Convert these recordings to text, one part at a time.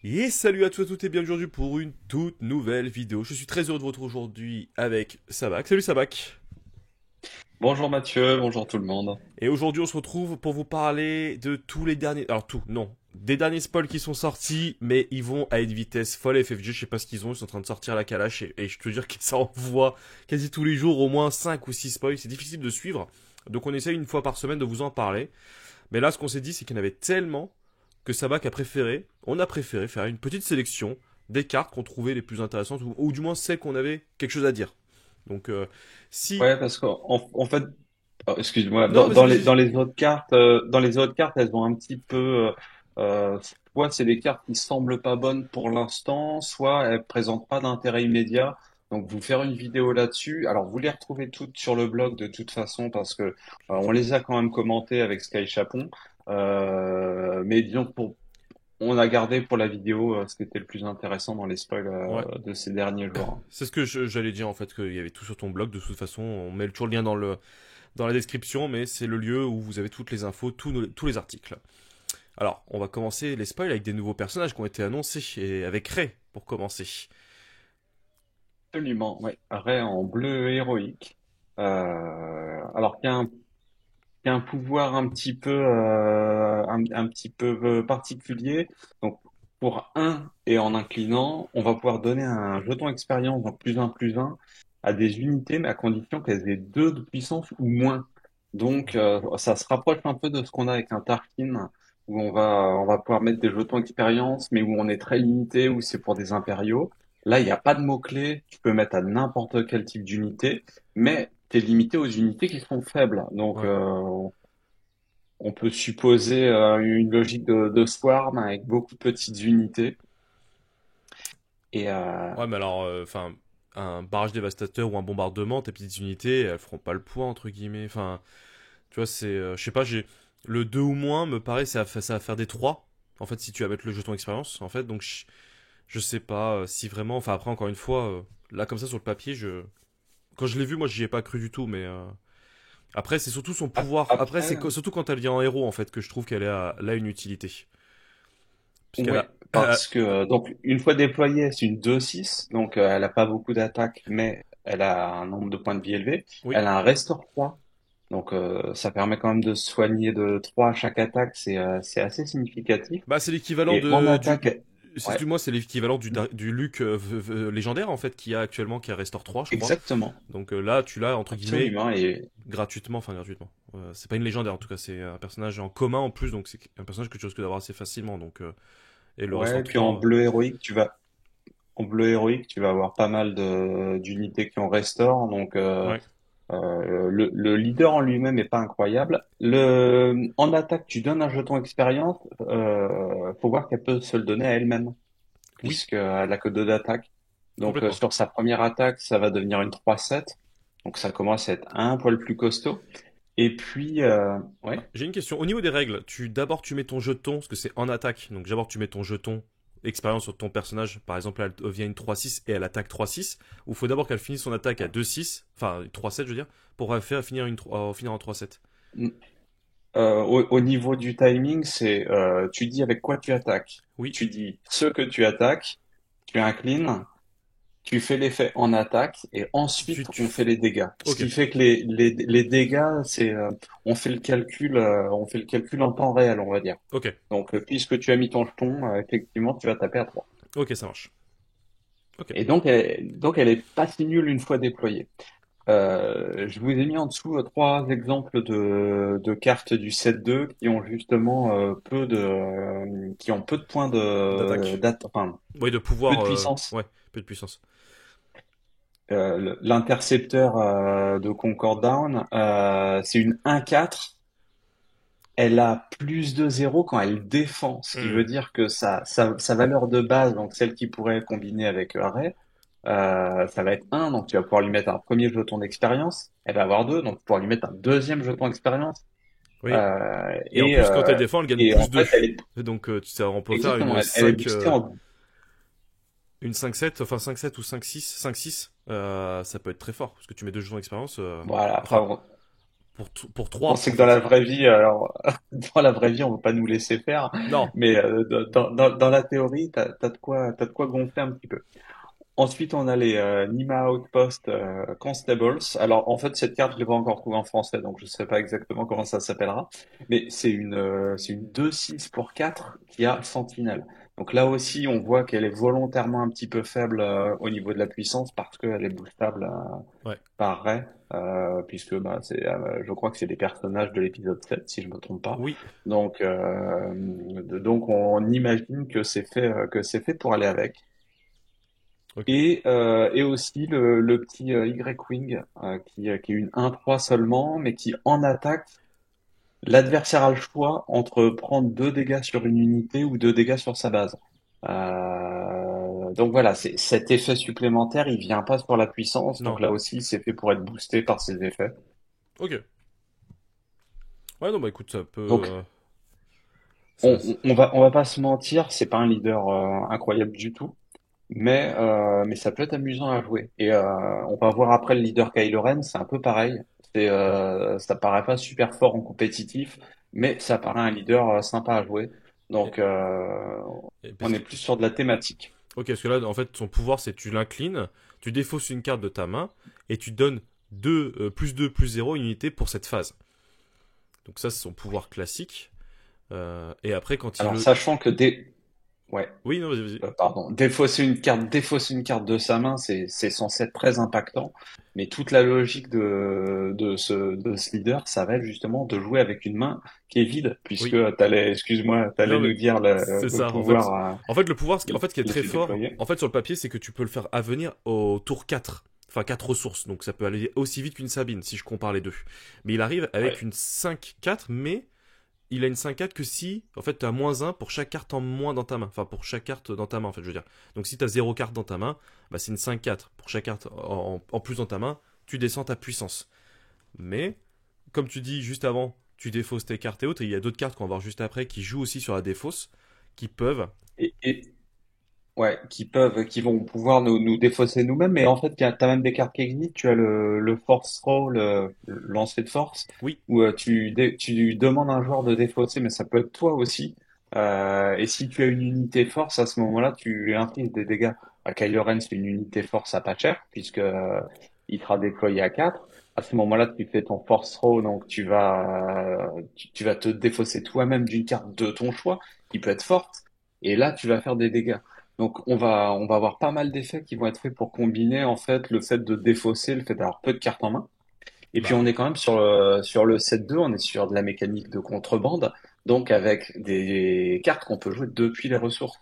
Et salut à tous et à toutes et bienvenue aujourd'hui pour une toute nouvelle vidéo. Je suis très heureux de vous retrouver aujourd'hui avec Sabak. Salut Sabak. Bonjour Mathieu, bonjour tout le monde. Et aujourd'hui on se retrouve pour vous parler de tous les derniers... Alors tout, non. Des derniers spoils qui sont sortis, mais ils vont à une vitesse folle. FFG, je sais pas ce qu'ils ont, ils sont en train de sortir la calache et je te dire que ça envoie quasi tous les jours au moins 5 ou 6 spoils. C'est difficile de suivre. Donc on essaye une fois par semaine de vous en parler. Mais là ce qu'on s'est dit c'est qu'il y en avait tellement que Sabak a préféré, on a préféré faire une petite sélection des cartes qu'on trouvait les plus intéressantes, ou du moins celles qu'on avait quelque chose à dire. Donc, si... Ouais, parce qu'en fait, excuse-moi, Non, vas-y, vas-y. dans les autres cartes, elles ont un petit peu, soit c'est des cartes qui semblent pas bonnes pour l'instant, soit elles présentent pas d'intérêt immédiat. Donc, vous faire une vidéo là-dessus. Alors, vous les retrouvez toutes sur le blog de toute façon parce que on les a quand même commentées avec Sky Chapon. Mais disons que on a gardé pour la vidéo ce qui était le plus intéressant dans les spoils Ouais, de ces derniers jours. c'est ce que j'allais dire en fait, qu'il y avait tout sur ton blog. De toute façon, on met toujours le lien dans la description, mais c'est le lieu où vous avez toutes les infos, tous les articles. Alors, on va commencer les spoils avec des nouveaux personnages qui ont été annoncés, et avec Ray, pour commencer. Absolument, ouais. Ray en bleu héroïque. Alors qu'il y a un pouvoir un petit peu particulier. Donc pour un et en inclinant, on va pouvoir donner un jeton expérience, donc plus un à des unités, mais à condition qu'elles aient 2 de puissance ou moins. Donc ça se rapproche un peu de ce qu'on a avec un Tarkin, où on va pouvoir mettre des jetons expérience, mais où on est très limité, où c'est pour des impériaux. Là, il n'y a pas de mots-clés, tu peux mettre à n'importe quel type d'unité, mais tu es limité aux unités qui sont faibles. Donc, Ouais. on peut supposer une logique de swarm avec beaucoup de petites unités. Et Ouais, mais alors, enfin, un barrage dévastateur ou un bombardement, tes petites unités, elles feront pas le poids, entre guillemets. Enfin, tu vois, c'est. Je sais pas, j'ai. Le 2 ou moins, me paraît, ça va faire des 3. En fait, si tu vas mettre le jeton expérience, en fait, donc je sais pas si vraiment. Enfin, après, encore une fois, là, comme ça, sur le papier, quand je l'ai vu, moi, j'y ai pas cru du tout, mais. Après, c'est surtout son pouvoir. Après, après, surtout quand elle vient en héros, en fait, que je trouve qu'elle a une utilité. Puisqu'elle ouais, a. parce que donc une fois déployée, c'est une 2-6, donc elle a pas beaucoup d'attaques, mais elle a un nombre de points de vie élevé. Oui. Elle a un restore 3, donc ça permet quand même de se soigner de 3 à chaque attaque, c'est assez significatif. Bah, c'est l'équivalent Et en de du. attaque, ouais, Excuse-moi, c'est l'équivalent du Luke légendaire en fait qui a actuellement qui a Restore 3 je crois. exactement, Donc là tu l'as entre guillemets absolument. Et gratuitement, enfin gratuitement. C'est pas une légendaire en tout cas, c'est un personnage en commun en plus, donc c'est un personnage que tu risques d'avoir assez facilement. Donc et le Restore ouais, puis en 3, bleu héroïque, en bleu héroïque, tu vas avoir pas mal de d'unités qui ont restore, donc ouais. le leader en lui-même est pas incroyable. En attaque, tu donnes un jeton expérience. Faut voir qu'elle peut se le donner à elle-même, Oui, puisqu'elle a que 2 d'attaque. Donc complètement. sur sa première attaque, ça va devenir une 3-7. Donc ça commence à être un poil plus costaud. Et puis, Ah, ouais, j'ai une question. Au niveau des règles, tu mets ton jeton, parce que c'est en attaque, donc d'abord tu mets ton jeton expérience sur ton personnage, par exemple elle devient une 3-6 et elle attaque 3-6, ou faut d'abord qu'elle finisse son attaque à 2-6, enfin 3-7 je veux dire, pour faire finir en 3-7. au niveau du timing, c'est tu dis avec quoi tu attaques. Oui, Tu dis ce que tu attaques, tu inclines, tu fais l'effet en attaque et ensuite tu on fait les dégâts. Ce ok, qui fait que les dégâts, c'est on fait le calcul en temps réel, on va dire. ok, Donc puisque tu as mis ton jeton, effectivement, tu vas taper à 3. ok, ça marche. Ok. Et donc elle est pas si nulle une fois déployée. Je vous ai mis en dessous trois exemples de cartes du set 2 qui ont justement qui ont peu de points D'attaque. enfin Oui, de peu pouvoir, de puissance. ouais, peu de puissance. L'intercepteur de Concord Down, c'est une 1-4. Elle a plus de 0 quand elle défend, ce qui Hmm. veut dire que sa valeur de base, donc celle qui pourrait combiner avec Array, ça va être 1, donc tu vas pouvoir lui mettre un premier jeton d'expérience. Elle va avoir 2, donc tu vas pouvoir lui mettre un deuxième jeton d'expérience. Oui. Euh, Et en et, plus, quand elle euh, défend, elle gagne et en plus 2. fait, elle est Donc, on peut faire exactement, elle est boostée en une 5-7, enfin 5-7 ou 5-6, 5-6, ça peut être très fort, parce que tu mets deux jetons d'expérience, voilà. Après, enfin, pour On 3 sait en que dans la fait. vraie vie, alors, dans la vraie vie, on va pas nous laisser faire, Non, mais dans la théorie, t'as de quoi gonfler un petit peu. Ensuite, on a les Nima Outpost Constables. Alors, en fait, cette carte, je l'ai pas encore trouvée en français, donc je sais pas exactement comment ça s'appellera. Mais c'est une 2-6 pour 4 qui a Sentinelle. Donc là aussi, on voit qu'elle est volontairement un petit peu faible au niveau de la puissance parce qu'elle est boostable ouais. par Ray, puisque bah, je crois que c'est des personnages de l'épisode 7, si je me trompe pas. Oui. Donc on imagine que c'est fait pour aller avec. Ok. Et aussi le petit Y-Wing qui est une 1-3 seulement, mais qui en attaque, l'adversaire a le choix entre prendre 2 dégâts sur une unité ou 2 dégâts sur sa base. Donc voilà, cet effet supplémentaire, il vient pas sur la puissance, donc Non. là aussi c'est fait pour être boosté par ces effets. Ok. Ouais, non, bah écoute, ça peut. Donc Ça, on va pas se mentir, c'est pas un leader incroyable du tout. Mais ça peut être amusant à jouer. Et on va voir après le leader Kylo Ren, c'est un peu pareil. Ça paraît pas super fort en compétitif, mais ça paraît un leader sympa à jouer. et- Donc parce on que, est plus sur de la thématique. ok, parce que là, en fait, son pouvoir, c'est tu l'inclines, tu défausses une carte de ta main et tu donnes plus 2 plus 0 unité pour cette phase. Donc ça, c'est son pouvoir classique. Et après, quand il Alors le. sachant que ouais, Oui, non, vas-y, vas-y. pardon, défausser une carte de sa main, c'est censé être très impactant. Mais toute la logique de ce leader, ça va être justement de jouer avec une main qui est vide, puisque Oui. excuse-moi, t'allais Non, mais nous dire c'est le ça. pouvoir En fait, le pouvoir, en fait, ce qui est très laisser fort, déployer. en fait, sur le papier, c'est que tu peux le faire venir au tour 4. Enfin, 4 ressources. Donc, ça peut aller aussi vite qu'une Sabine, si je compare les deux. Mais il arrive avec Ouais. une 5-4, mais il a une 5-4 que si, en fait, tu as -1 pour chaque carte en moins dans ta main. Enfin, pour chaque carte dans ta main, en fait, je veux dire. Donc, si tu as 0 carte dans ta main, bah, c'est une 5-4. Pour chaque carte en plus dans ta main, tu descends ta puissance. Mais, comme tu dis juste avant, tu défausses tes cartes et autres, et il y a d'autres cartes qu'on va voir juste après qui jouent aussi sur la défausse, qui peuvent. Et ouais, qui vont pouvoir nous défausser nous-mêmes. Mais en fait, t'as même des cartes qui existent. Tu as le Force Throw, le lancer de force, Oui, où tu demandes à un joueur de défausser, mais ça peut être toi aussi. Et si tu as une unité force, à ce moment-là, tu lui infliges des dégâts. À Kylo Ren, c'est une unité force à pas cher, puisque il sera déployé à 4. À ce moment-là, tu fais ton Force Throw, donc tu vas te défausser toi-même d'une carte de ton choix, qui peut être forte. Et là, tu vas faire des dégâts. Donc on va avoir pas mal d'effets qui vont être faits pour combiner en fait le fait de défausser, le fait d'avoir peu de cartes en main. Et puis bah on oui. est quand même sur le 7-2, on est sur de la mécanique de contrebande, donc avec des cartes qu'on peut jouer depuis les ressources.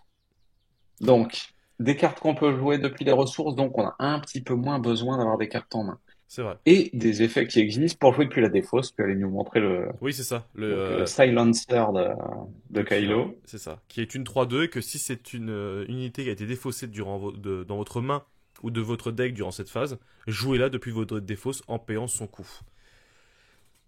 Donc des cartes qu'on peut jouer depuis les ressources, donc on a un petit peu moins besoin d'avoir des cartes en main. C'est vrai. Et des effets qui existent pour jouer depuis la défausse. Tu peux aller nous montrer Oui, c'est ça. le Silencer de Donc, Kylo. c'est ça. Qui est une 3-2 et que si c'est une unité qui a été défaussée dans votre main ou de votre deck durant cette phase, jouez-la depuis votre défausse en payant son coût.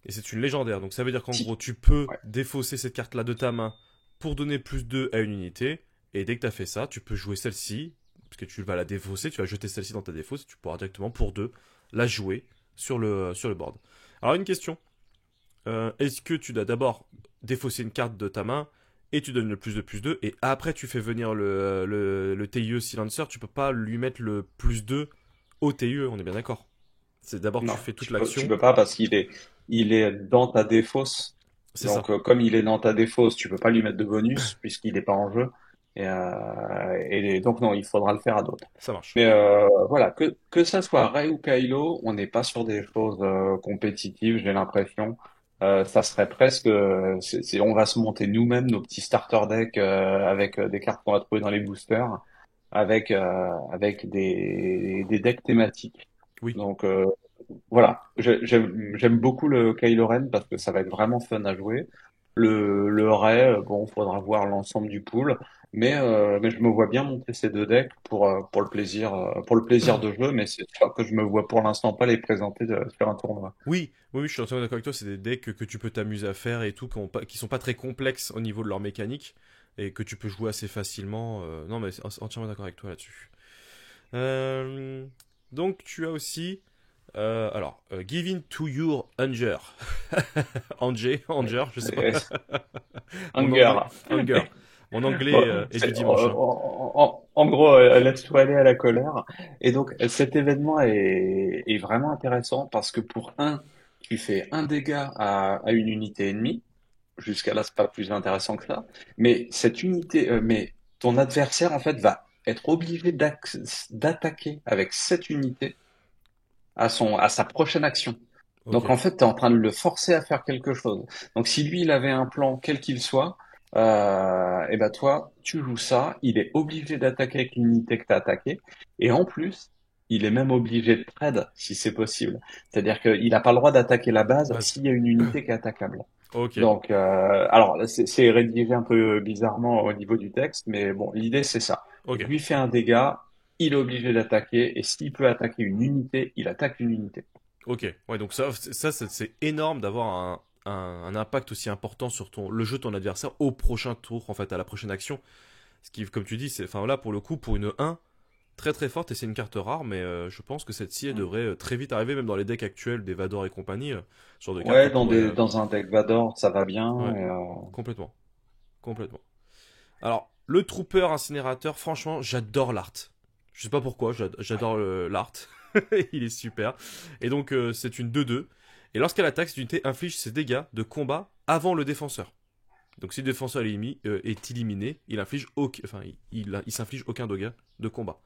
Et c'est une légendaire. Donc ça veut dire qu'en gros, Si. tu peux Ouais. défausser cette carte-là de ta main pour donner plus 2 à une unité. Et dès que tu as fait ça, tu peux jouer celle-ci. Parce que tu vas la défausser, tu vas jeter celle-ci dans ta défausse. Et tu pourras directement pour 2 la jouer sur le board. Alors une question. Est-ce que tu dois d'abord défausser une carte de ta main et tu donnes le plus 2 et après tu fais venir le TIE Silencer, tu peux pas lui mettre le plus 2 au TIE, on est bien d'accord. C'est d'abord tu Non, fais toute tu l'action, peux pas parce il est dans ta défausse. c'est ça, Donc, comme il est dans ta défausse, tu peux pas lui mettre de bonus puisqu'il est pas en jeu. Et donc, non, il faudra le faire à d'autres. ça marche. Mais voilà, que ça soit Rey ou Kylo, on n'est pas sur des choses compétitives, j'ai l'impression. Ça serait presque, on va se monter nous-mêmes nos petits starter decks avec des cartes qu'on va trouver dans les boosters, avec des decks thématiques. Oui, Donc, voilà, j'aime beaucoup le Kylo Ren parce que ça va être vraiment fun à jouer. Le Rey, bon, faudra voir l'ensemble du pool, mais je me vois bien monter ces deux decks pour le plaisir de jeu, mais c'est sûr que je me vois pour l'instant pas les présenter sur un tournoi. oui, oui, je suis entièrement d'accord avec toi, c'est des decks que tu peux t'amuser à faire et tout, qui sont pas très complexes au niveau de leur mécanique et que tu peux jouer assez facilement. Non mais entièrement d'accord avec toi là-dessus. Euh, donc tu as aussi Giving to your Anger. Anger, je sais pas. Yes. Mon Hunger. anglais. Anger. Mon anglais Bon, est du dimanche, hein. en gros, laisse-toi aller à la colère. Et donc, cet événement est vraiment intéressant parce que pour un, tu fais un dégât à une unité ennemie. Jusqu'à là, c'est pas plus intéressant que ça. Mais cette unité, mais ton adversaire, en fait, va être obligé d'attaquer avec cette unité à sa prochaine action. Ok. Donc, en fait, tu es en train de le forcer à faire quelque chose. Donc, si lui, il avait un plan, quel qu'il soit, et ben toi, tu joues ça, il est obligé d'attaquer avec l'unité que tu as attaquée. Et en plus, il est même obligé de trade, si c'est possible. C'est-à-dire qu'il n'a pas le droit d'attaquer la base Base. s'il y a une unité qui est attaquable. Ok. Donc, alors là, c'est rédigé un peu bizarrement au niveau du texte, mais bon, l'idée c'est ça. Ok. Lui fait un dégât, il est obligé d'attaquer, et s'il peut attaquer une unité, il attaque une unité. Ok. Ouais, donc c'est énorme d'avoir un impact aussi important sur le jeu de ton adversaire au prochain tour, en fait, à la prochaine action. Ce qui, comme tu dis, enfin là, pour le coup, pour une 1, très très forte, et c'est une carte rare, mais je pense que cette-ci, elle devrait très vite arriver, même dans les decks actuels des Vador et compagnie. Ce genre de carte, Ouais, elle pourrait. dans un deck Vador, ça va bien. Ouais, complètement. Complètement. Alors, le Trooper Incinérateur, franchement, j'adore l'art. Je sais pas pourquoi, j'adore l'art. Il est super. Et donc, c'est une 2-2. Et lorsqu'elle attaque, cette unité inflige ses dégâts de combat avant le défenseur. Donc, si le défenseur est éliminé, il inflige enfin, il s'inflige aucun dégât de combat.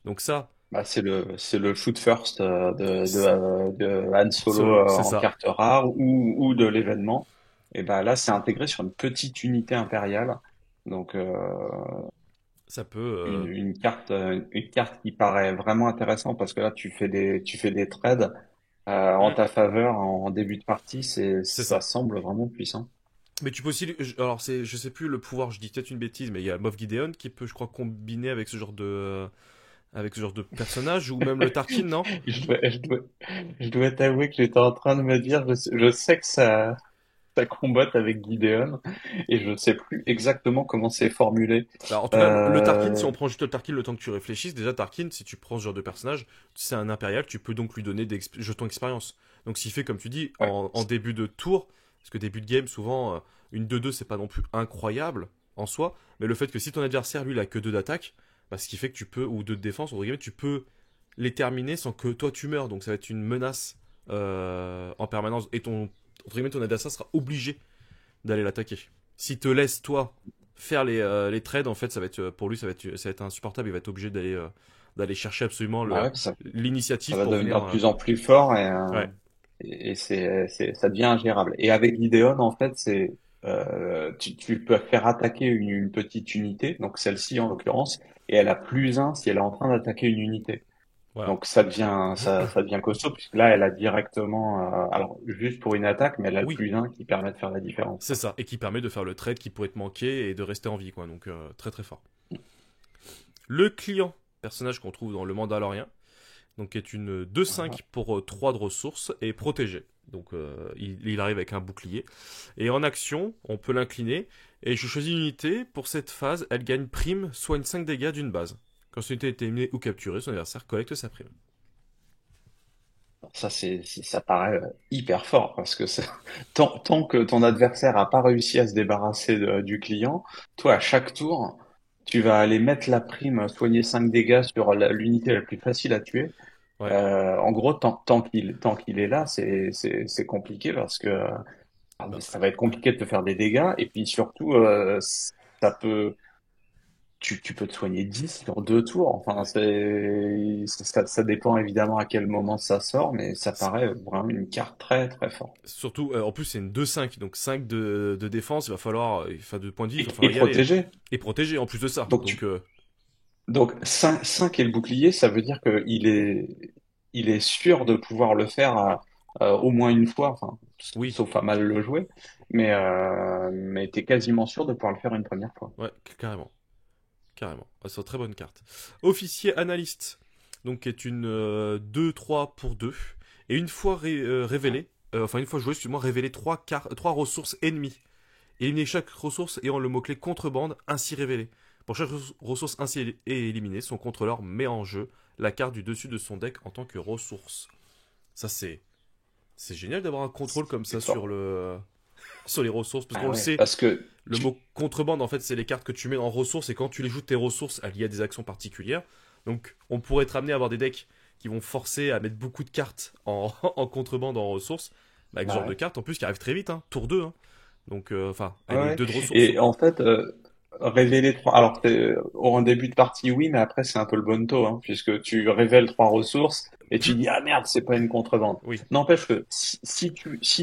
Donc ça, Bah, c'est le shoot first c'est de Han Solo c'est en ça. carte rare ou de l'événement. Et bah là, c'est intégré sur une petite unité impériale. Donc, Ça peut... une carte qui paraît vraiment intéressante parce que là, tu fais des trades en hmm, ta faveur en début de partie. c'est Ça ça. semble vraiment puissant. Mais tu peux aussi... Alors, je sais plus le pouvoir, je dis peut-être une bêtise, mais il y a Moff Gideon qui peut, je crois, combiner avec ce genre avec ce genre de personnage, ou même le Tarkin, non? Je dois, je dois, je dois t'avouer que j'étais en train de me dire, je sais que ça combatte avec Gideon et je sais plus exactement comment c'est formulé. Bah, en tout cas, le Tarkin, si Euh, on prend juste le Tarkin le temps que tu réfléchisses, déjà Tarkin, si tu prends ce genre de personnage, c'est un impérial, tu peux donc lui donner des jetons expérience. Donc s'il fait, comme tu dis, ouais, en début de tour, parce que début de game, souvent, une 2-2, c'est pas non plus incroyable en soi, mais le fait que si ton adversaire, lui, il a que 2 d'attaque, bah, ce qui fait que tu peux, ou 2 de défense, entre guillemets, tu peux les terminer sans que toi tu meurs. Donc ça va être une menace en permanence, et entre guillemets, ton adversaire sera obligé d'aller l'attaquer. S'il te laisse, toi, faire les trades, en fait, ça va être, pour lui, ça va être insupportable. Il va être obligé d'aller chercher absolument bah ouais, ça l'initiative va pour devenir venir. de plus en plus fort Ouais, et ça devient ingérable. Et avec Gideon, en fait, tu peux faire attaquer une petite unité, donc celle-ci en l'occurrence, et elle a plus un si elle est en train d'attaquer une unité. voilà. Donc ça devient costaud puisque là elle a directement alors juste pour une attaque mais elle a le Oui, plus un qui permet de faire la différence c'est quoi. ça. Et qui permet de faire le trade qui pourrait te manquer et de rester en vie, quoi. Donc, très très fort. Le client, personnage qu'on trouve dans le Mandalorien, donc est une Voilà. 2-5 pour 3 de ressources et protégé. Donc il arrive avec un bouclier. Et en action, on peut l'incliner. Et je choisis une unité. Pour cette phase, elle gagne prime, soigne 5 dégâts d'une base. Quand cette unité est éliminée ou capturée, son adversaire collecte sa prime. Ça ça paraît hyper fort parce que tant que ton adversaire a pas réussi à se débarrasser du client, toi à chaque tour tu vas aller mettre la prime soigner 5 dégâts sur l'unité la plus facile à tuer. Ouais, En gros tant qu'il est là c'est compliqué parce que bah, ça va être compliqué de te faire des dégâts et puis surtout ça peut tu peux te soigner 10 sur 2 tours. Enfin ça dépend évidemment à quel moment ça sort mais ça paraît vraiment une carte très très forte. surtout, en plus, c'est une 2-5. Donc 5 de défense, il va falloir. Enfin, de points de vie, il va Et falloir y aller. protégé. Et protéger en plus de ça. Donc Donc, donc 5 et le bouclier ça veut dire que il est sûr de pouvoir le faire au moins une fois enfin oui, sauf à mal le jouer mais t'es quasiment sûr de pouvoir le faire une première fois. ouais, carrément. Carrément. Ah, c'est une très bonne carte. Officier analyste. Donc, qui est une 2-3 pour 2. Et une fois révélé, enfin, une fois joué, excuse-moi, révéler 3 ressources ennemies. Éliminer chaque ressource ayant le mot-clé contrebande ainsi révélé. Pour chaque ressource ainsi éliminée, son contrôleur met en jeu la carte du dessus de son deck en tant que ressource. Ça, c'est génial d'avoir un contrôle comme C'est ça fort. sur les ressources, parce qu'on Ah le ouais, sait, parce que le mot contrebande, en fait, c'est les cartes que tu mets en ressources, et quand tu les joues tes ressources, elles liées à des actions particulières. Donc, on pourrait être amené à avoir des decks qui vont forcer à mettre beaucoup de cartes en contrebande en ressources, bah, avec ce bah genre de ouais. cartes, en plus, qui arrive très vite, hein, tour 2, hein. Donc, enfin, Ouais, elle est ouais. 2 de ressources. Et en fait, révéler trois. Alors, en début de partie, oui, mais après, c'est un peu le bonneteau, hein, puisque tu révèles trois ressources et tu Puis, dis, ah merde, c'est pas une contrebande. oui. N'empêche que si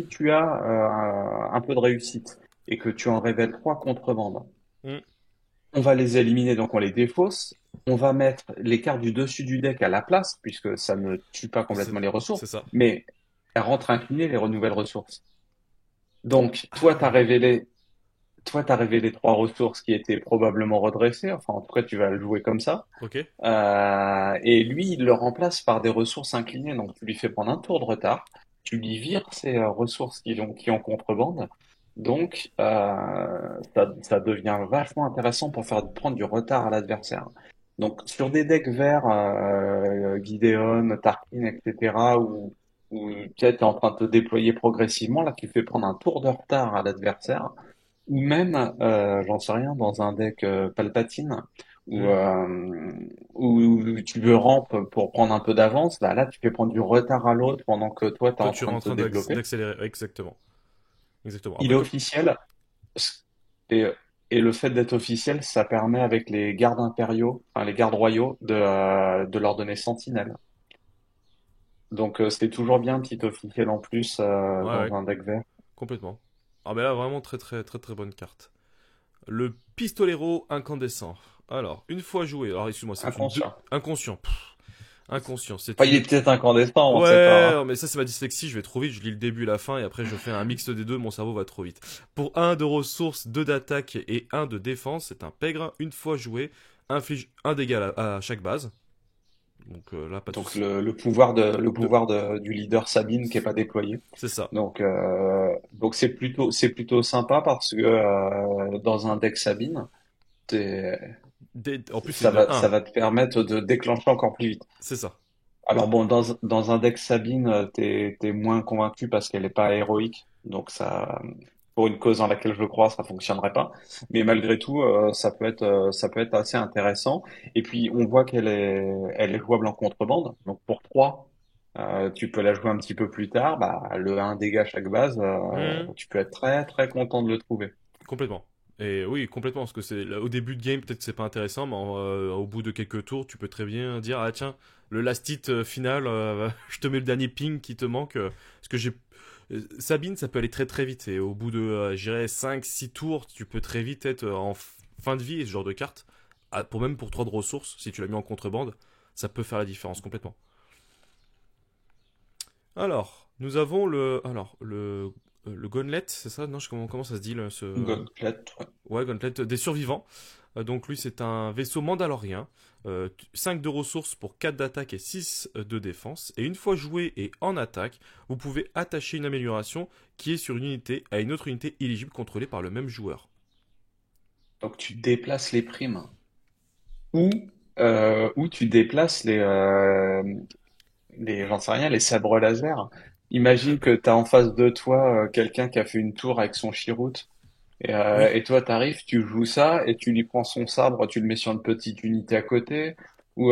tu as un peu de réussite et que tu en révèles trois contrebandes, Hmm, on va les éliminer, donc on les défausse. On va mettre les cartes du dessus du deck à la place, puisque ça ne tue pas c'est complètement les c'est ressources, ça. mais elles rentrent inclinées les nouvelles ressources. Donc, Ah, toi, t'as révélé trois ressources qui étaient probablement redressées. Enfin, en tout cas, tu vas le jouer comme ça. ok. Et lui, il le remplace par des ressources inclinées. Donc, tu lui fais prendre un tour de retard. Tu lui vires ces ressources qui ont contrebande. Donc, ça devient vachement intéressant pour faire prendre du retard à l'adversaire. Donc, sur des decks verts, Gideon, Tarkin, etc., où peut-être t'es en train de te déployer progressivement, là, tu fais prendre un tour de retard à l'adversaire. Ou même, j'en sais rien, dans un deck Palpatine, où, Hmm. euh, où tu veux ramp pour prendre un peu d'avance, bah là tu fais prendre du retard à l'autre pendant que toi t'es Toi, en tu es train de en te train développer. d'accélérer. Exactement. Exactement. Il Après, est comme. officiel, et, et le fait d'être officiel, ça permet avec les gardes impériaux, enfin les gardes royaux, de leur donner sentinelle. Donc c'est toujours bien un petit officiel en plus Ouais, dans ouais, un deck vert. complètement. Ah, mais là, vraiment très, très, très, très bonne carte. Le pistolero incandescent. Alors, une fois joué, alors excuse-moi, c'est une Inconscient. inconscient. Inconscient, c'est Enfin, il est une. peut-être incandescent, on sait pas, Ouais, hein. non, mais ça c'est ma dyslexie, je vais trop vite, je lis le début et la fin et après je fais un mix des deux, mon cerveau va trop vite. Pour un de ressources, 2 d'attaque et un de défense, c'est un pègre, une fois joué, inflige un dégât à chaque base. Donc là, pas de Donc souci. le De... pouvoir du leader Sabine qui est pas déployé. C'est ça. Donc c'est plutôt sympa parce que dans un deck Sabine, En plus, c'est une ça 1, va te permettre de déclencher encore plus vite. c'est ça. Alors bon, dans un deck Sabine, t'es moins convaincu parce qu'elle est pas héroïque, donc ça, pour une cause dans laquelle je crois, ça fonctionnerait pas. Mais malgré tout, ça peut être assez intéressant. Et puis on voit elle est jouable en contrebande. Donc pour 3, tu peux la jouer un petit peu plus tard. Bah, le 1 dégâts chaque base, Hmm, tu peux être très très content de le trouver. complètement. Et oui, complètement, parce que au début de game, peut-être que c'est pas intéressant, mais au bout de quelques tours, tu peux très bien dire, ah tiens, le last hit final, je te mets le dernier ping qui te manque, parce que j'ai Sabine, ça peut aller très très vite. Et au bout de, je dirais, 5-6 tours, tu peux très vite être en fin de vie. Et ce genre de carte, même pour 3 de ressources, si tu l'as mis en contrebande, ça peut faire la différence complètement. Alors, nous avons le Gauntlet, c'est ça? Non, comment ça se dit Gauntlet, ouais. Ouais, Gauntlet des survivants. Donc lui, c'est un vaisseau mandalorien. 5 de ressources pour 4 d'attaque et 6 de défense. Et une fois joué et en attaque, vous pouvez attacher une amélioration qui est sur une unité à une autre unité éligible contrôlée par le même joueur. Donc tu déplaces les primes ou ou tu déplaces j'en sais rien, les sabres laser. Imagine que tu as en face de toi quelqu'un qui a fait une tour avec son Chirrut Oui, et toi t'arrives, tu joues ça et tu lui prends son sabre, tu le mets sur une petite unité à côté ou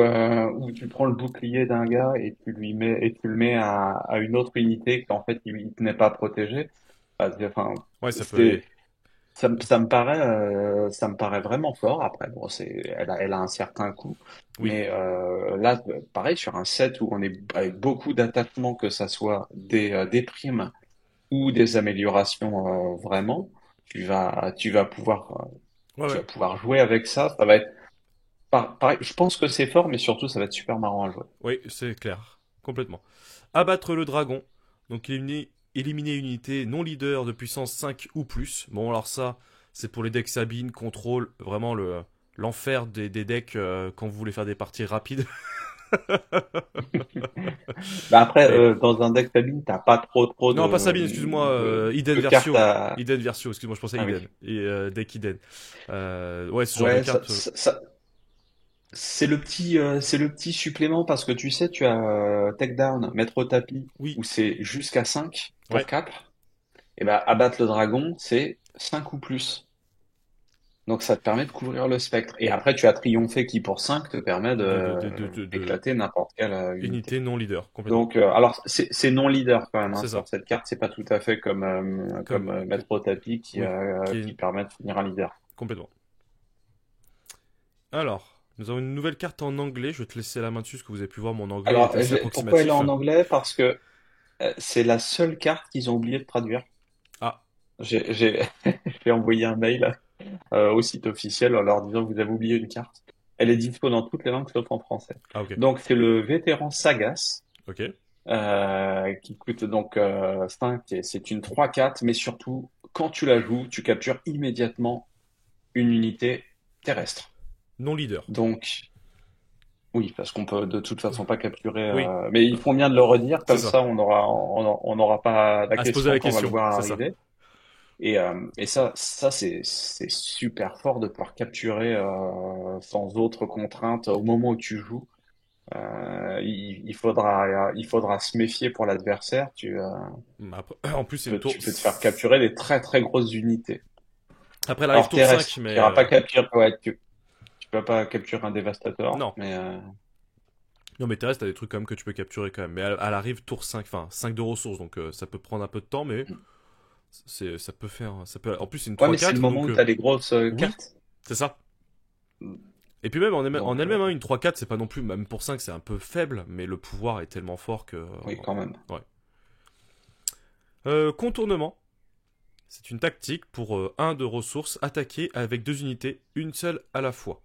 tu prends le bouclier d'un gars et tu le mets à une autre unité qu'en fait il n'est pas protégé. Enfin, ouais, ça peut c'est aller. ça me paraît vraiment fort. Après, bon, elle a un certain coût, Oui, mais là, pareil, sur un set où on est avec beaucoup d'attachements, que ça soit des primes ou des améliorations, vraiment, ouais, tu ouais. vas pouvoir jouer avec ça. Ça va être pareil. Je pense que c'est fort, mais surtout, ça va être super marrant à jouer. Oui, c'est clair. Complètement. Abattre le dragon. Donc éliminer une unité non leader de puissance 5 ou plus. Bon, alors ça, c'est pour les decks Sabine, contrôle, vraiment l'enfer des decks quand vous voulez faire des parties rapides. Bah après, Mais dans un deck Sabine, t'as pas trop non, pas Sabine, excuse-moi, Iden de cartes Versio. à. Iden Versio, excuse-moi, je pensais à Ah oui. Iden. Et deck Iden. Ouais, ce genre de Ouais, carte. c'est le petit supplément parce que tu sais, tu as Takedown, mettre au tapis, Oui, où c'est jusqu'à 5 pour ouais. 4. Et ben, abattre le dragon, c'est 5 ou plus. Donc ça te permet de couvrir le spectre. Et après, tu as triomphé qui pour 5 te permet De d'éclater n'importe quelle unité. unité non leader, complètement. Donc, alors c'est non leader quand même hein, C'est ça. sur cette carte. C'est pas tout à fait comme Comme, mettre au tapis oui, qui qui est permet de finir un leader. complètement. Alors, nous avons une nouvelle carte en anglais. Je vais te laisser la main dessus parce que vous avez pu voir mon anglais est Alors, assez pourquoi elle est approximatif. en anglais? Parce que c'est la seule carte qu'ils ont oublié de traduire. Ah, J'ai j'ai envoyé un mail au site officiel en leur disant que vous avez oublié une carte. Elle est dispo dans toutes les langues sauf en français. ah ok. Donc c'est le vétéran Sagas Ok. qui coûte donc 5 et c'est une 3/4 mais surtout quand tu la joues, tu captures immédiatement une unité terrestre. Non leader. Donc oui, parce qu'on peut de toute façon pas capturer Oui, mais ils font bien de le redire c'est comme ça. ça on n'aura pas la À se poser question la quand on va le question, voir c'est ça. arriver. Et ça c'est super fort de pouvoir capturer sans autre contrainte au moment où tu joues. Il faudra se méfier pour l'adversaire. En plus, c'est une tour. Tu peux te faire capturer des très très grosses unités. Après, elle arrive Alors tour 5, terrestre, mais tu iras pas capturer, ouais, tu peux pas capturer un dévastateur, non. mais Non, mais terrestre, t'as des trucs quand même que tu peux capturer quand même. Mais elle arrive tour 5, enfin 5 de ressources, donc ça peut prendre un peu de temps, mais ça peut faire. Ça peut... En plus, c'est une ouais, mais c'est le 3-4, moment donc où tu as les grosses oui, cartes. c'est ça. Et puis même en Donc elle-même, hein, une 3-4, c'est pas non plus, même pour 5, c'est un peu faible, mais le pouvoir est tellement fort que. oui, quand même. Ouais. Contournement. C'est une tactique pour 1 de ressources attaquer avec 2 unités, une seule à la fois.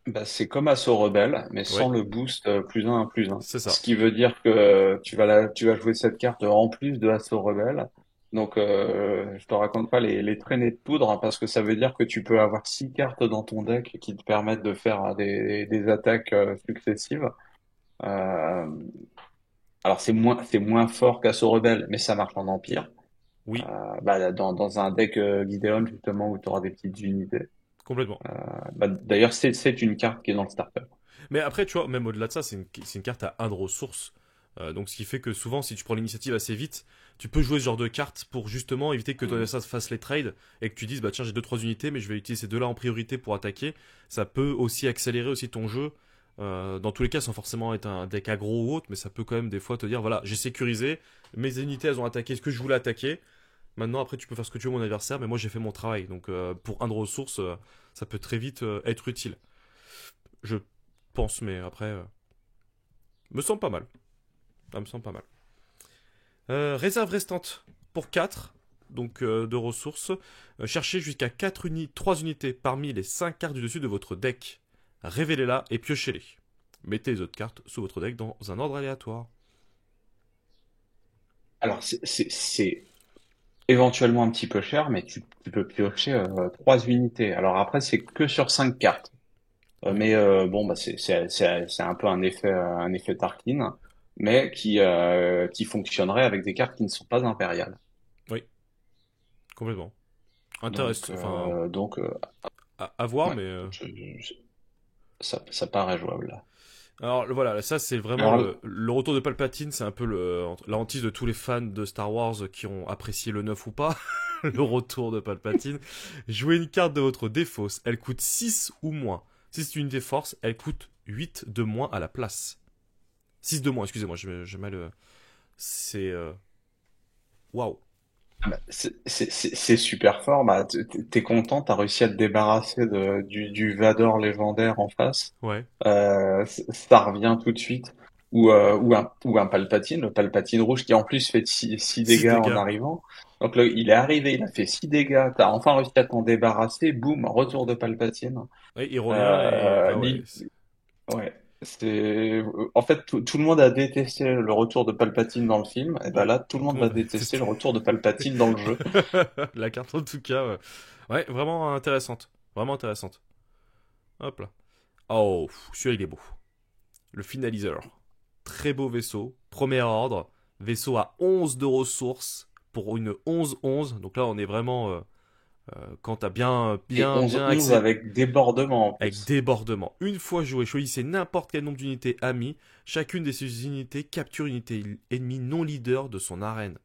Bah, c'est comme Assaut Rebelle, mais Ouais, sans le boost plus un. c'est ça. Ce qui veut dire que tu vas jouer cette carte en plus de Assaut Rebelle. Donc, je te raconte pas les traînées de poudre, hein, parce que ça veut dire que tu peux avoir 6 cartes dans ton deck qui te permettent de faire des attaques successives. Euh, alors, c'est moins fort qu'Assaut Rebelle, mais ça marche en Empire. Oui, Bah, dans un deck Gideon, justement, où tu auras des petites unités. complètement. Bah, d'ailleurs, c'est une carte qui est dans le starter. Mais après, tu vois, même au-delà de ça, c'est une carte à 1 de ressources. Donc ce qui fait que souvent, si tu prends l'initiative assez vite, tu peux jouer ce genre de carte pour justement éviter que ton Mm. adversaire fasse les trades et que tu dises, bah tiens, j'ai deux trois unités, mais je vais utiliser ces deux-là en priorité pour attaquer. Ça peut aussi accélérer aussi ton jeu. Dans tous les cas, sans forcément être un deck aggro ou autre, mais ça peut quand même des fois te dire, voilà, j'ai sécurisé, mes unités, elles ont attaqué ce que je voulais attaquer. Maintenant, après, tu peux faire ce que tu veux, mon adversaire, mais moi, j'ai fait mon travail. Donc, pour 1 de ressources, ça peut très vite être utile. Je pense, mais après, me semble pas mal. Ça me semble pas mal. Réserve restante pour 4 donc de ressources. Cherchez jusqu'à 3 unités parmi les 5 cartes du dessus de votre deck. Révélez-la et piochez-les. Mettez les autres cartes sous votre deck dans un ordre aléatoire. Alors, c'est éventuellement un petit peu cher, mais tu peux piocher 3 unités. Alors après, c'est que sur 5 cartes. Oui, Mais bon, bah c'est un peu un effet Tarkin, mais qui fonctionnerait avec des cartes qui ne sont pas impériales. oui, complètement. Donc, Intéressant, enfin, donc à voir, ouais, mais ça paraît jouable là. alors voilà, ça c'est vraiment Alors, le retour de Palpatine, c'est un peu la hantise de tous les fans de Star Wars qui ont apprécié le 9 ou pas. Le retour de Palpatine. Jouez une carte de votre défausse, elle coûte 6 ou moins. Si c'est une unité force, elle coûte 8 de moins à la place. 6 de moins, excusez-moi, j'ai mal. C'est. Waouh. bah, c'est super fort. Bah, t'es content, t'as réussi à te débarrasser du Vador légendaire en face. Ouais. Ça revient tout de suite. Ou un Palpatine, le Palpatine rouge qui en plus fait 6 6 dégâts en dégâts. arrivant. Donc là, il est arrivé, il a fait 6 dégâts, t'as enfin réussi à t'en débarrasser, boum, retour de Palpatine. Ouais, il revient et. Ah ouais. Lui, ouais. En fait, tout le monde a détesté le retour de Palpatine dans le film, et ben Oui. là, tout le Tout monde le va monde va détester détester. le retour de Palpatine dans le jeu. La carte en tout cas. Ouais, vraiment intéressante. Vraiment intéressante. Hop là. Oh, celui-là il est beau. Le finaliseur. Très beau vaisseau. Premier ordre. Vaisseau à 11 de ressources pour une 11-11. Donc là, on est vraiment Quand t'as bien, Et bien, 11 bien 11 accès avec débordement en avec plus. débordement. Une fois joué, choisissez n'importe quel nombre d'unités amies. Chacune de ces unités capture une unité ennemie non leader de son arène.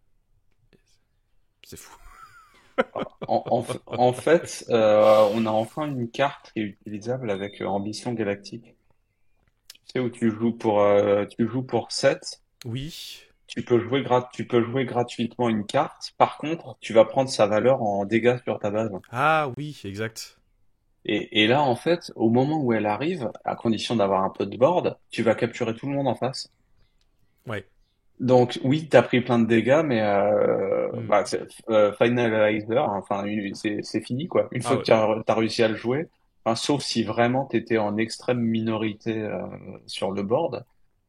C'est fou. En fait, on a enfin une carte qui est utilisable avec Ambition Galactique. Tu sais, où tu joues pour 7. Oui. Tu peux jouer gratuitement une carte. Par contre, tu vas prendre sa valeur en dégâts sur ta base. Ah oui, exact. Et là, en fait, au moment où elle arrive, à condition d'avoir un peu de board, tu vas capturer tout le monde en face. Ouais. Donc oui, t'as pris plein de dégâts, mais Hmm. bah, finalizer, enfin c'est fini quoi. Une Ah fois que ouais. t'as réussi à le jouer, enfin, sauf si vraiment t'étais en extrême minorité sur le board,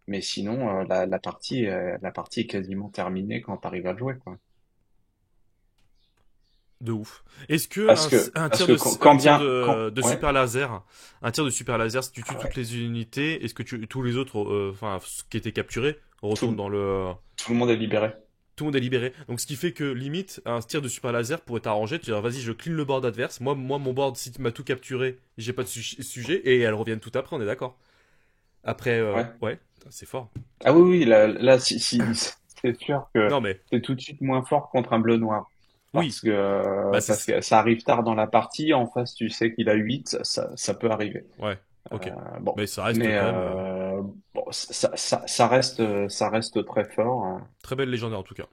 mais sinon la partie est quasiment terminée quand t'arrives à le jouer quoi. De ouf. Est-ce que un Parce tir que de, quand bien quand de ouais super laser, un tir de super laser, si tu tues toutes ouais, les unités, est-ce que tous les autres, enfin, ce qui étaient capturés, retournent tout dans le, tout le monde est libéré. tout le monde est libéré. Donc ce qui fait que limite, un tir de super laser pourrait t'arranger. Tu dis, vas-y, je clean le board adverse. Moi, mon board, si tu m'as tout capturé, j'ai pas de sujet. Et elles reviennent tout après, on est d'accord. Après, Ouais. ouais, c'est fort. Ah oui oui là si c'est sûr que Non mais, c'est tout de suite moins fort contre un bleu noir. oui. Bah Parce que ça arrive tard dans la partie, en face tu sais qu'il a 8, ça peut arriver. ouais, ok. Bon, Mais ça reste mais quand même bon, ça reste très fort, hein. très belle légendaire en tout cas.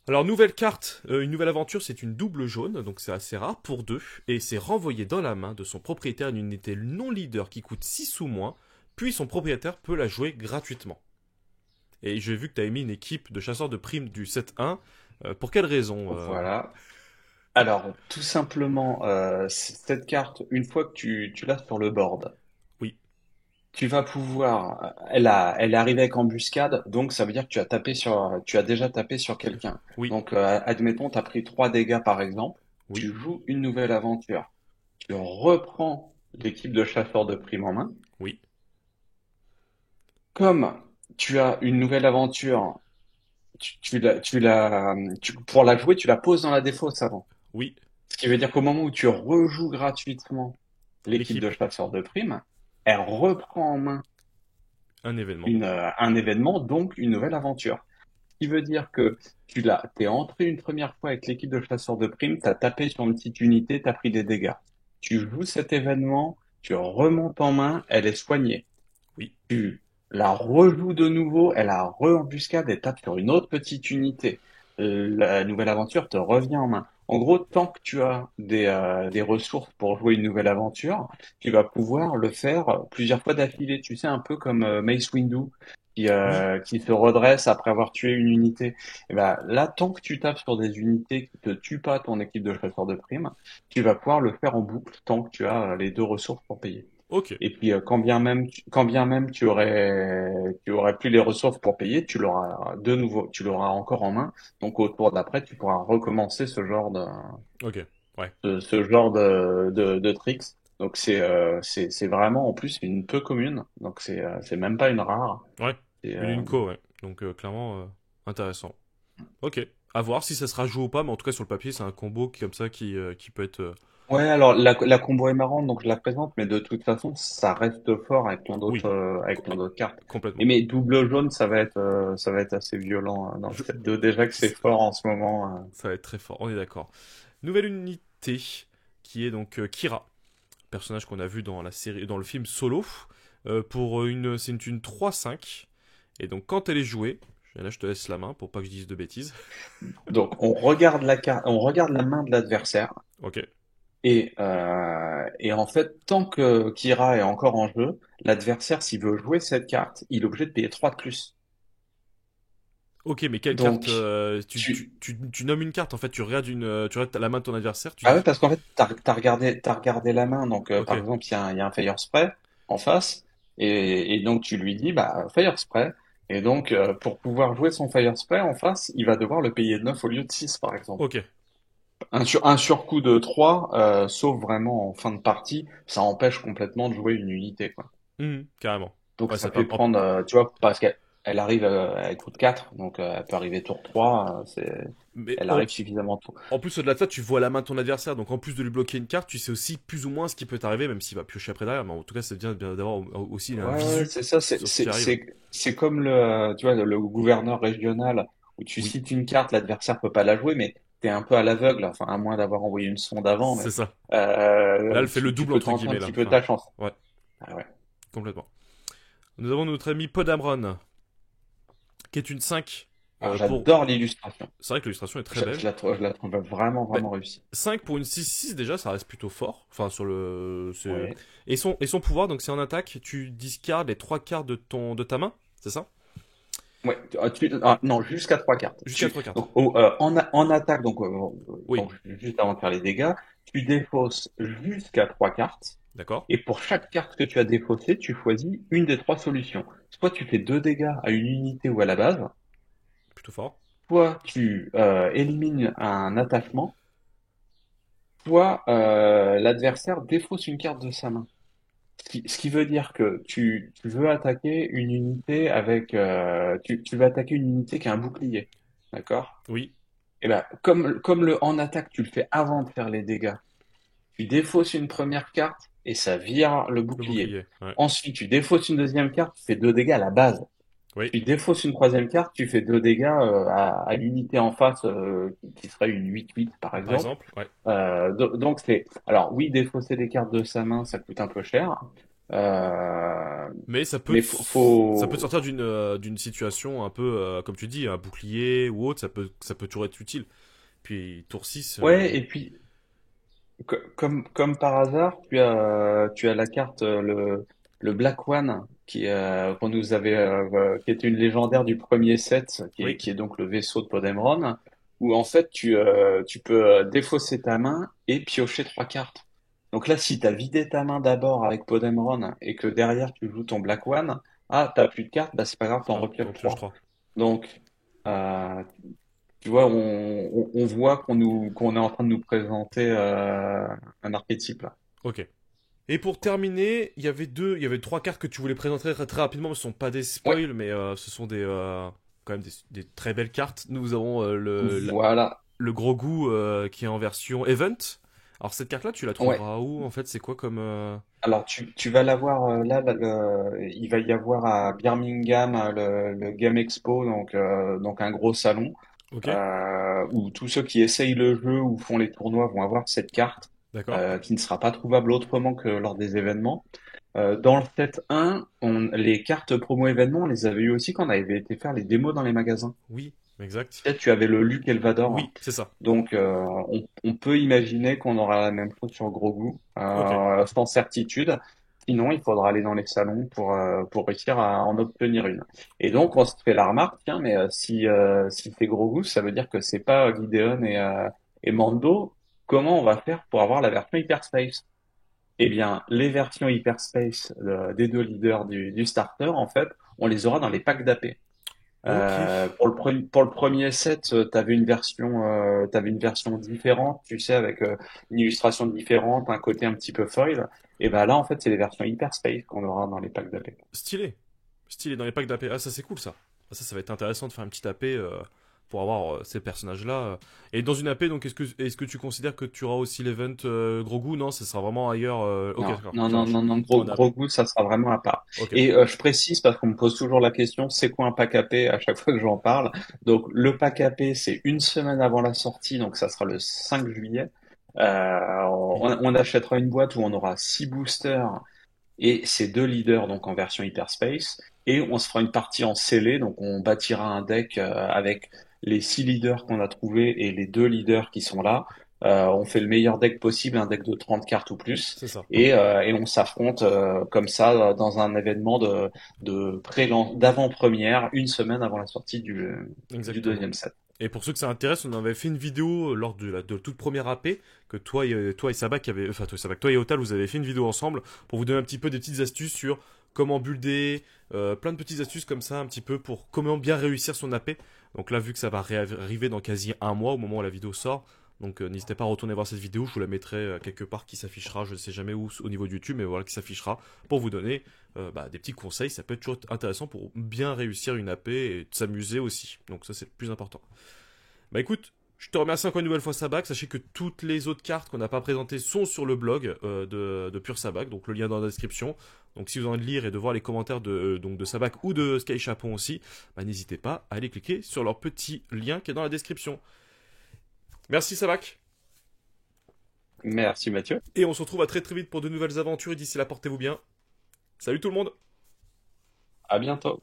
Alors, nouvelle carte, une nouvelle aventure, c'est une double jaune, donc c'est assez rare pour deux, et c'est renvoyé dans la main de son propriétaire une unité non leader qui coûte 6 ou moins, puis son propriétaire peut la jouer gratuitement. Et j'ai vu que tu as mis une équipe de chasseurs de primes du 7-1. Pour quelle raison Voilà. Alors, tout simplement, cette carte, une fois que tu l'as sur le board, Oui, tu vas pouvoir, elle est arrivée avec embuscade, donc ça veut dire que tu as déjà tapé sur quelqu'un. oui, Donc, admettons, tu as pris 3 dégâts par exemple, oui, tu joues une nouvelle aventure. Tu reprends l'équipe de chasseurs de primes en main. oui, Comme tu as une nouvelle aventure, pour la jouer, tu la poses dans la défausse avant. oui, Ce qui veut dire qu'au moment où tu rejoues gratuitement l'équipe de l'équipe, chasseurs de primes, elle reprend en main un événement. un événement, donc une nouvelle aventure. Ce qui veut dire que t'es entré une première fois avec l'équipe de chasseurs de primes, t'as tapé sur une petite unité, t'as pris des dégâts. Tu joues cet événement, tu remontes en main, elle est soignée. Oui, Tu la rejoues de nouveau, elle a re-embuscade et tape sur une autre petite unité. La nouvelle aventure te revient en main. En gros, tant que tu as des ressources pour jouer une nouvelle aventure, tu vas pouvoir le faire plusieurs fois d'affilée. Tu sais, un peu comme Mace Windu oui, qui se redresse après avoir tué une unité. Et ben là, tant que tu tapes sur des unités qui te tuent pas ton équipe de chasseurs de primes, tu vas pouvoir le faire en boucle tant que tu as les deux ressources pour payer. ok, Et puis, quand bien même tu aurais plus les ressources pour payer, tu l'auras de nouveau, tu l'auras encore en main. Donc, au tour d'après, tu pourras recommencer ok, ouais, ce genre de tricks. Donc, c'est vraiment, en plus, une peu commune. Donc, c'est même pas une rare. ouais, C'est, une co, ouais. Donc clairement, intéressant. Ok, à voir si ça sera joué ou pas, mais en tout cas sur le papier, c'est un combo comme ça qui peut être Ouais, alors la combo est marrante, donc je la présente, mais de toute façon, ça reste fort oui, avec co- plein d'autres cartes. Et complètement. mais double jaune, ça va être assez violent dans le Je- set 2. Déjà que c'est fort en ce moment. Ça va être très fort, on est d'accord. Nouvelle unité qui est donc Kira, personnage qu'on a vu dans la série, dans le film Solo. C'est une 3-5. Et donc quand elle est jouée, là je te laisse la main pour pas que je dise de bêtises. Donc on regarde la carte, on regarde la main de l'adversaire, Ok. et en fait, tant que Kira est encore en jeu, l'adversaire, s'il veut jouer cette carte, il est obligé de payer 3 de plus. Ok, mais quelle carte Donc tu tu nommes une carte en fait, tu regardes la main de ton adversaire, tu Ah ouais, dis. parce qu'en fait, t'as regardé la main. Donc, Ok, par exemple, il y a un Fire Spray en face. Et donc, tu lui dis, bah, Fire Spray. Et donc, pour pouvoir jouer son Fire Spray en face, il va devoir le payer 9 au lieu de 6 par exemple. ok. Un surcoût de 3 sauf vraiment en fin de partie, ça empêche complètement de jouer une unité, quoi. Carrément. Donc, Ouais, ça ça fait peut. prendre, tu vois, parce qu'elle elle arrive, elle coûte 4, donc elle peut arriver tour 3. Mais Elle arrive suffisamment tôt. en plus, au-delà de ça, tu vois la main de ton adversaire, donc en plus de lui bloquer une carte, tu sais aussi plus ou moins ce qui peut t'arriver, même s'il va piocher après derrière, mais en tout cas, c'est bien d'avoir aussi un Ouais, ouais, visu c'est ça, sur ce qui arrive. c'est comme tu vois, le gouverneur régional où tu Oui, cites une carte, l'adversaire peut pas la jouer, mais t'es un peu à l'aveugle, enfin, à moins d'avoir envoyé une sonde avant, mais c'est ça. Là, elle fait le tu double peux entre tenter un guillemets, là. petit peu Enfin, ta chance. ouais, Ah ouais. complètement. Nous avons notre ami Podamron, qui est une 5 Alors, pour... j'adore l'illustration. C'est vrai que l'illustration est très belle. Je la trouve vraiment, Bah, vraiment réussie. 5 pour une 6-6 déjà, ça reste plutôt fort. Enfin, sur le... Ouais. Et son pouvoir, donc c'est en attaque, tu discardes les 3 cartes de ta main, c'est ça? Ouais, non, jusqu'à 3 cartes. Jusqu'à 3 cartes. Donc, en attaque, Oui, donc, juste avant de faire les dégâts, tu défausses jusqu'à 3 cartes. d'accord. Et pour chaque carte que tu as défaussée, tu choisis une des 3 solutions. Soit tu fais 2 dégâts à une unité ou à la base, Plutôt fort. soit tu élimines un attachement, soit l'adversaire défausse une carte de sa main. Ce qui veut dire que tu veux attaquer une unité tu veux attaquer une unité qui a un bouclier. D'accord? Oui, Et ben, comme le en attaque, tu le fais avant de faire les dégâts. Tu défausses une première carte et ça vire le le bouclier. bouclier. Ouais. Ensuite, tu défausses une deuxième carte, tu fais 2 dégâts à la base. Oui, Tu défausses une troisième carte, tu fais 2 dégâts à l'unité en face, qui serait une 8-8 par par exemple. exemple, ouais. Donc alors oui, défausser des cartes de sa main, ça coûte un peu cher. Euh, Mais mais ça peut te sortir d'une situation un peu, comme tu dis, un bouclier ou autre, ça peut toujours être utile. Puis tour 6, ouais, et puis comme par hasard, tu as la carte, le Black One qu'on nous avait qui était une légendaire du premier set, oui, qui est donc le vaisseau de Podemron, où en fait tu peux défausser ta main et piocher 3 cartes. Donc là, si tu as vidé ta main d'abord avec Podemron et que derrière tu joues ton Black One, ah, t'as plus de cartes, bah c'est pas grave, t'en repioches t'en pioches 3. 3. Donc euh, tu vois, on voit qu'on est en train de nous présenter un archétype là. Ok. Et pour terminer, il y avait 3 cartes que tu voulais présenter très rapidement, ce sont pas des Ouais, spoils, mais ce sont quand même des très belles cartes. Nous avons voilà. le gros goût qui est en version Event. Alors cette carte-là, tu la Ouais. trouveras où en fait? C'est quoi comme... Alors tu vas l'avoir là, il va y avoir à Birmingham le Game Expo, donc un gros salon Ok, où tous ceux qui essayent le jeu ou font les tournois vont avoir cette carte d'accord. qui ne sera pas trouvable autrement que lors des événements. Dans le set 1, les cartes promo événements, on les avait eu aussi quand on avait été faire les démos dans les magasins. Oui, exact. Peut-être tu avais le Luc Elvador. Oui, c'est ça. Donc, on peut imaginer qu'on aura la même chose sur Grogu, Ok. sans certitude. Sinon, il faudra aller dans les salons pour réussir à en obtenir une. Et donc, on se fait la remarque, tiens, mais si c'est Grogu, ça veut dire que c'est pas Gideon et Mando. Comment on va faire pour avoir la version Hyperspace? Eh bien, les versions Hyperspace des 2 leaders du starter, en fait, on les aura dans les packs d'AP. Ok. Pour le premier set, t'avais une version différente, tu sais, avec une illustration différente, un côté un petit peu foil. Et ben là, en fait, c'est les versions Hyperspace qu'on aura dans les packs d'AP. Stylé. Stylé dans les packs d'AP. Ah, ça c'est cool ça. Ah, ça va être intéressant de faire un petit AP pour avoir ces personnages-là. Et dans une AP, donc est-ce que tu considères que tu auras aussi l'event Grogu? Non, ça sera vraiment ailleurs. Ok, Non, d'accord. non, Ça non, marche. non, non, En AP. gros goût, ça sera vraiment à part. Ok. Et je précise parce qu'on me pose toujours la question, c'est quoi un pack AP à chaque fois que j'en parle? Donc le pack AP, c'est une semaine avant la sortie, donc ça sera le 5 juillet. Oui. On achètera une boîte où on aura 6 boosters et ces 2 leaders donc en version Hyperspace et on se fera une partie en scellé, donc on bâtira un deck avec les 6 leaders qu'on a trouvés et les 2 leaders qui sont là. On fait le meilleur deck possible, un deck de 30 cartes ou plus, C'est ça. et on s'affronte comme ça dans un événement d'avant-première, une semaine avant la sortie du Exactement. deuxième set. Et pour ceux que ça intéresse, on avait fait une vidéo lors de toute première AP que toi et Sabak enfin toi et Sabak, toi et Otal, vous avez fait une vidéo ensemble pour vous donner un petit peu des petites astuces sur comment builder, plein de petites astuces comme ça un petit peu pour comment bien réussir son AP. Donc là, vu que ça va arriver dans quasi un mois au moment où la vidéo sort, Donc n'hésitez pas à retourner voir cette vidéo, je vous la mettrai quelque part qui s'affichera, je ne sais jamais où au niveau de YouTube, mais voilà qui s'affichera pour vous donner des petits conseils. Ça peut être toujours intéressant pour bien réussir une AP et s'amuser aussi. Donc ça c'est le plus important. Bah écoute, je te remercie encore une nouvelle fois Sabac. Sachez que toutes les autres cartes qu'on n'a pas présentées sont sur le blog de Pure Sabac, donc le lien dans la description. Donc si vous avez envie de lire et de voir les commentaires de Sabac ou de Sky Chapon aussi, bah, n'hésitez pas à aller cliquer sur leur petit lien qui est dans la description. Merci Sabac. Merci Mathieu. Et on se retrouve à très très vite pour de nouvelles aventures. Et d'ici là, portez-vous bien. Salut tout le monde. À bientôt.